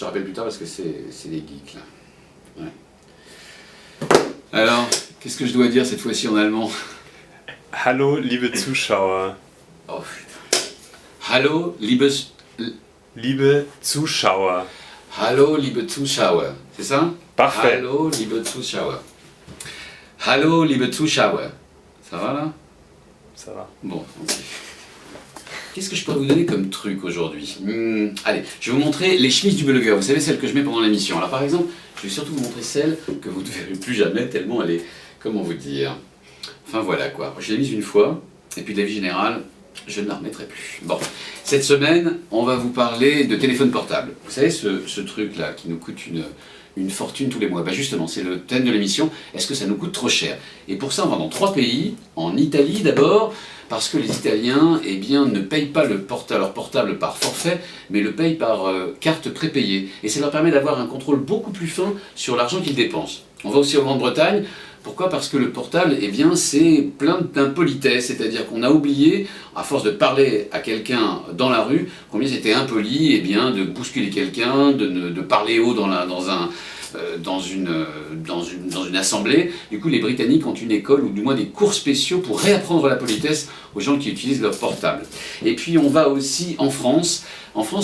rappelle plus tard parce que c'est les geeks là. Ouais. Alors, qu'est-ce que je dois dire cette fois-ci en allemand? Hallo, liebe Zuschauer. Oh putain. Hallo, Liebe Zuschauer. Hallo, liebe Zuschauer. C'est ça? Parfait. Hallo, liebe Zuschauer. Hallo, liebe Zuschauer. Ça va là? Ça va. Bon, ok. Qu'est-ce que je pourrais vous donner comme truc aujourd'hui? Allez, je vais vous montrer les chemises du blogueur. Vous savez, celles que je mets pendant l'émission. Alors par exemple, je vais surtout vous montrer celle que vous ne verrez plus jamais tellement elle est... Comment vous dire? Enfin voilà quoi. Je l'ai mise une fois, et puis de la vie générale, je ne la remettrai plus. Bon, cette semaine, on va vous parler de téléphone portable. Vous savez, ce truc-là qui nous coûte une fortune tous les mois. Bah justement, c'est le thème de l'émission. Est-ce que ça nous coûte trop cher? Et pour ça, on va dans 3 pays. En Italie d'abord, parce que les Italiens eh bien, ne payent pas leur portable par forfait, mais le payent par carte prépayée. Et ça leur permet d'avoir un contrôle beaucoup plus fin sur l'argent qu'ils dépensent. On va aussi en Grande-Bretagne. Pourquoi? Parce que le portable, eh bien, c'est plein d'impolitesse, c'est-à-dire qu'on a oublié, à force de parler à quelqu'un dans la rue, combien c'était impoli, eh bien, de bousculer quelqu'un, de parler haut dans une assemblée. Du coup, les Britanniques ont une école, ou du moins des cours spéciaux pour réapprendre la politesse aux gens qui utilisent leur portable. Et puis, on va aussi en France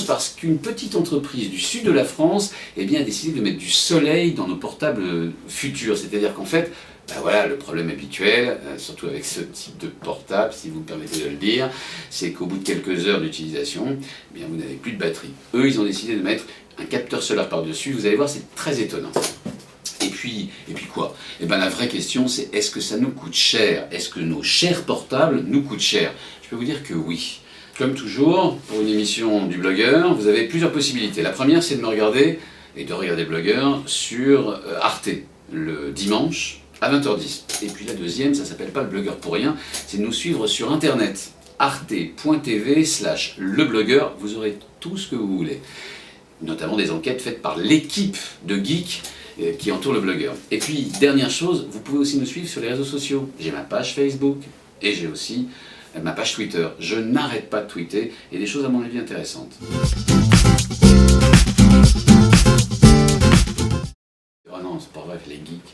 parce qu'une petite entreprise du sud de la France eh bien, a décidé de mettre du soleil dans nos portables futurs. C'est-à-dire qu'en fait, ben voilà, le problème habituel, surtout avec ce type de portable, si vous me permettez de le dire, c'est qu'au bout de quelques heures d'utilisation, eh bien, vous n'avez plus de batterie. Eux, ils ont décidé de mettre un capteur solaire par-dessus. Vous allez voir, c'est très étonnant. Et puis quoi? Eh bien, la vraie question, c'est est-ce que ça nous coûte cher? Est-ce que nos chers portables nous coûtent cher? Je peux vous dire que oui. Comme toujours, pour une émission du blogueur, vous avez plusieurs possibilités. La première, c'est de me regarder, et de regarder Blogueur, sur Arte, le dimanche, à 20h10. Et puis la deuxième, ça s'appelle pas le blogueur pour rien, c'est de nous suivre sur internet, arte.tv/leblogueur, vous aurez tout ce que vous voulez. Notamment des enquêtes faites par l'équipe de geeks qui entoure le blogueur. Et puis, dernière chose, vous pouvez aussi nous suivre sur les réseaux sociaux. J'ai ma page Facebook, et j'ai aussi ma page Twitter. Je n'arrête pas de tweeter, et des choses à mon avis intéressantes. Oh non, c'est pas vrai, les geeks.